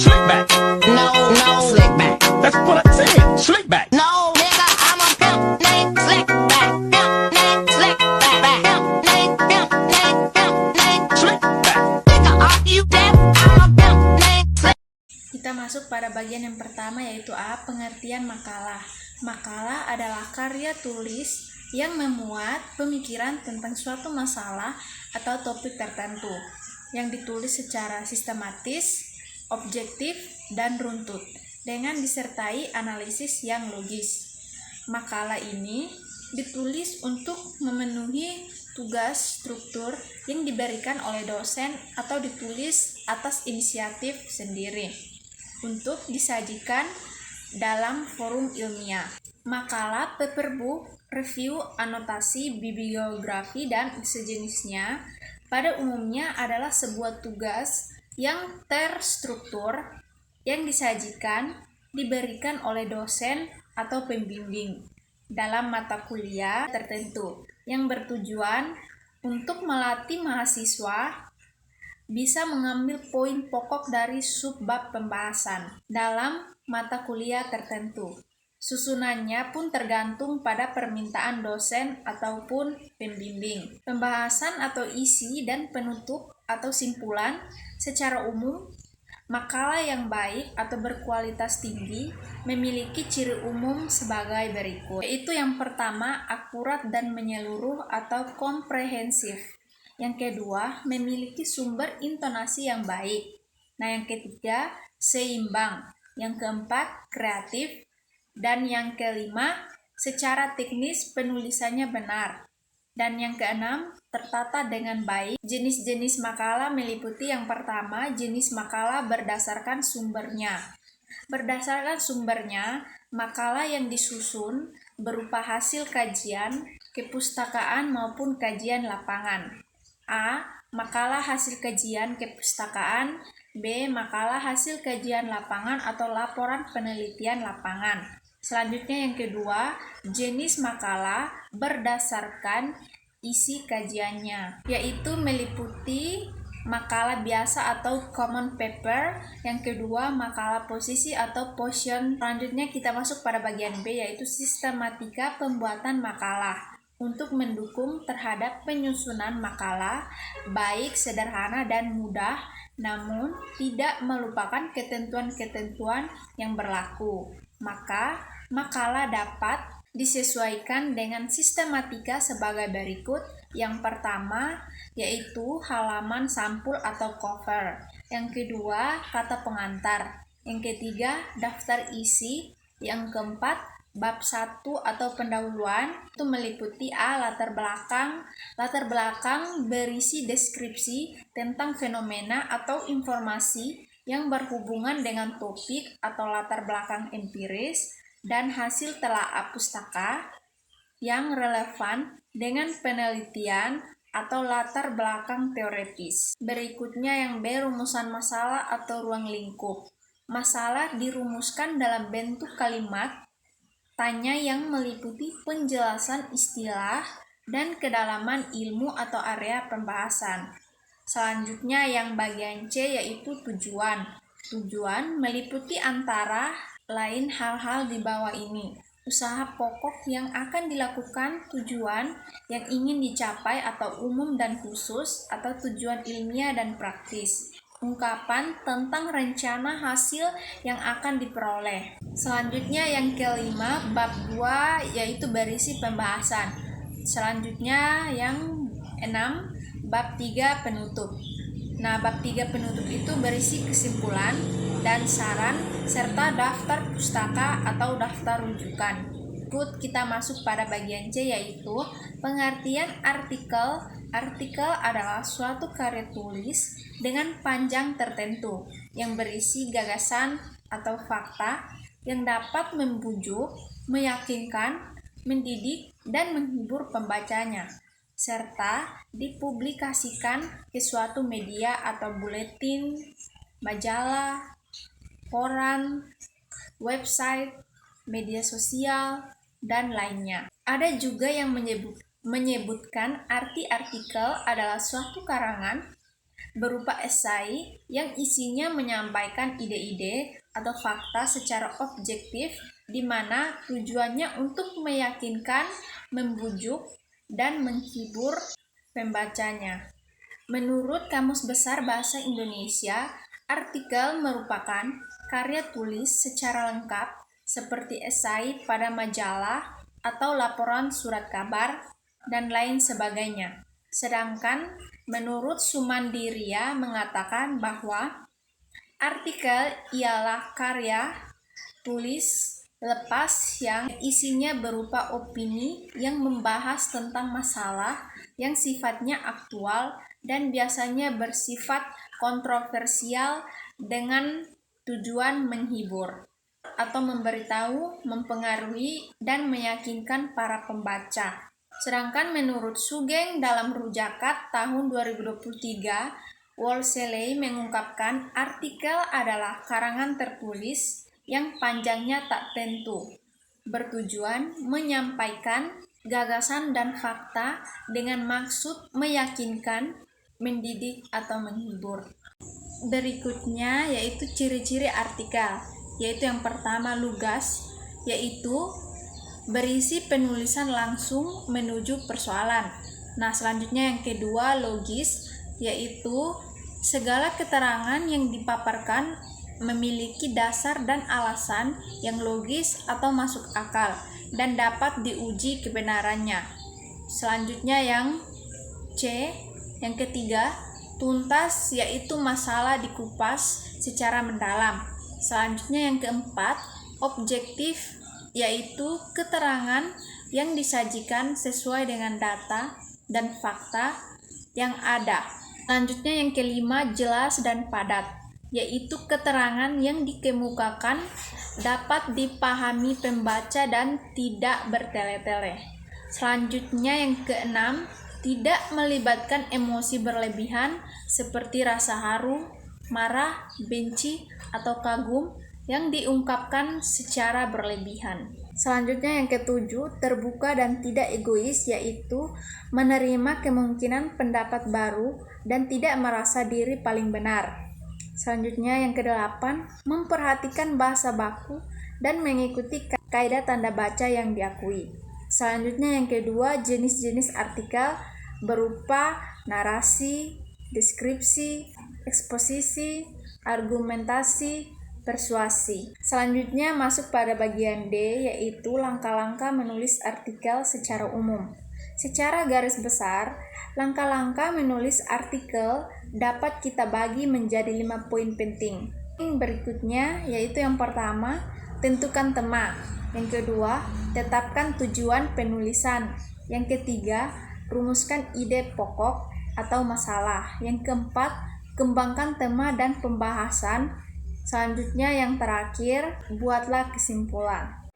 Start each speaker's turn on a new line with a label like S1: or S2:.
S1: Slick back.
S2: No, slick back.
S1: That's what I said. Slick back.
S2: No, nigga, I'm a pimp named Slick back. Pimp named Slick back. Pimp named, pimp named, pimp named
S1: Slick back.
S2: Nigga, are you deaf? I'm a pimp named Slick.
S3: Kita masuk pada bagian yang pertama, yaitu A. Pengertian makalah. Makalah adalah karya tulis yang memuat pemikiran tentang suatu masalah atau topik tertentu yang ditulis secara sistematis, objektif, dan runtut dengan disertai analisis yang logis. Makalah ini ditulis untuk memenuhi tugas struktur yang diberikan oleh dosen atau ditulis atas inisiatif sendiri untuk disajikan dalam forum ilmiah. Makalah, paper book, review, anotasi, bibliografi, dan sejenisnya pada umumnya adalah sebuah tugas yang terstruktur yang disajikan, diberikan oleh dosen atau pembimbing dalam mata kuliah tertentu yang bertujuan untuk melatih mahasiswa bisa mengambil poin pokok dari subbab pembahasan dalam mata kuliah tertentu. Susunannya pun tergantung pada permintaan dosen ataupun pembimbing. Pembahasan atau isi dan penutup atau simpulan secara umum, makalah yang baik atau berkualitas tinggi memiliki ciri umum sebagai berikut, yaitu yang pertama, akurat dan menyeluruh atau komprehensif. Yang kedua, memiliki sumber intonasi yang baik. Nah, yang ketiga, seimbang. Yang keempat, kreatif. Dan yang kelima, secara teknis penulisannya benar. Dan yang keenam, tertata dengan baik. Jenis-jenis makalah meliputi yang pertama, jenis makalah berdasarkan sumbernya. Berdasarkan sumbernya, makalah yang disusun berupa hasil kajian, kepustakaan maupun kajian lapangan. A. Makalah hasil kajian kepustakaan. B. Makalah hasil kajian lapangan atau laporan penelitian lapangan. Selanjutnya yang kedua, jenis makalah berdasarkan isi kajiannya, yaitu meliputi makalah biasa atau common paper. Yang kedua, makalah posisi atau position. Selanjutnya kita masuk pada bagian B, yaitu sistematika pembuatan makalah untuk mendukung terhadap penyusunan makalah baik sederhana dan mudah, namun tidak melupakan ketentuan-ketentuan yang berlaku. Maka, makalah dapat disesuaikan dengan sistematika sebagai berikut. Yang pertama, yaitu halaman sampul atau cover. Yang kedua, kata pengantar. Yang ketiga, daftar isi. Yang keempat, bab 1 atau pendahuluan. Itu meliputi A. Latar belakang. Latar belakang berisi deskripsi tentang fenomena atau informasi yang berhubungan dengan topik atau latar belakang empiris dan hasil telaah pustaka yang relevan dengan penelitian atau latar belakang teoretis. Berikutnya yang B, rumusan masalah atau ruang lingkup. Masalah dirumuskan dalam bentuk kalimat tanya yang meliputi penjelasan istilah dan kedalaman ilmu atau area pembahasan. Selanjutnya yang bagian C, yaitu tujuan. Tujuan meliputi antara lain hal-hal di bawah ini. Usaha pokok yang akan dilakukan, tujuan yang ingin dicapai atau umum dan khusus, atau tujuan ilmiah dan praktis. Ungkapan tentang rencana hasil yang akan diperoleh. Selanjutnya yang kelima, bab 2, yaitu berisi pembahasan. Selanjutnya yang 6, bab 3 penutup. Nah, bab 3 penutup itu berisi kesimpulan dan saran serta daftar pustaka atau daftar rujukan. Kita masuk pada bagian C, yaitu pengertian artikel. Artikel adalah suatu karya tulis dengan panjang tertentu yang berisi gagasan atau fakta yang dapat membujuk, meyakinkan, mendidik, dan menghibur pembacanya, serta dipublikasikan ke suatu media atau buletin, majalah, koran, website, media sosial, dan lainnya. Ada juga yang menyebutkan arti artikel adalah suatu karangan berupa esai yang isinya menyampaikan ide-ide atau fakta secara objektif di mana tujuannya untuk meyakinkan, membujuk, dan menghibur pembacanya. Menurut Kamus Besar Bahasa Indonesia, artikel merupakan karya tulis secara lengkap seperti esai pada majalah atau laporan surat kabar dan lain sebagainya. Sedangkan menurut Sumandiria mengatakan bahwa artikel ialah karya tulis lepas yang isinya berupa opini yang membahas tentang masalah yang sifatnya aktual dan biasanya bersifat kontroversial dengan tujuan menghibur atau memberitahu, mempengaruhi, dan meyakinkan para pembaca. Sedangkan menurut Sugeng dalam Rujakat tahun 2023, Wolseley mengungkapkan artikel adalah karangan tertulis yang panjangnya tak tentu, bertujuan menyampaikan gagasan dan fakta dengan maksud meyakinkan, mendidik, atau menghibur. Berikutnya yaitu ciri-ciri artikel, yaitu yang pertama lugas, yaitu berisi penulisan langsung menuju persoalan. Nah, selanjutnya yang kedua logis, yaitu segala keterangan yang dipaparkan memiliki dasar dan alasan yang logis atau masuk akal dan dapat diuji kebenarannya. Selanjutnya yang C, yang ketiga, tuntas, yaitu masalah dikupas secara mendalam. Selanjutnya yang keempat, objektif, yaitu keterangan yang disajikan sesuai dengan data dan fakta yang ada. Selanjutnya yang kelima, jelas dan padat, yaitu keterangan yang dikemukakan dapat dipahami pembaca dan tidak bertele-tele. Selanjutnya yang keenam, tidak melibatkan emosi berlebihan seperti rasa haru, marah, benci, atau kagum yang diungkapkan secara berlebihan. Selanjutnya yang ketujuh, terbuka dan tidak egois, yaitu menerima kemungkinan pendapat baru dan tidak merasa diri paling benar. Selanjutnya yang kedelapan, memperhatikan bahasa baku dan mengikuti kaidah tanda baca yang diakui. Selanjutnya yang kedua, jenis-jenis artikel berupa narasi, deskripsi, eksposisi, argumentasi, persuasi. Selanjutnya masuk pada bagian D, yaitu langkah-langkah menulis artikel secara umum. Secara garis besar, langkah-langkah menulis artikel dapat kita bagi menjadi 5 poin penting. Berikutnya yaitu yang pertama, tentukan tema. Yang kedua, tetapkan tujuan penulisan. Yang ketiga, rumuskan ide pokok atau masalah. Yang keempat, kembangkan tema dan pembahasan. Selanjutnya yang terakhir, buatlah kesimpulan.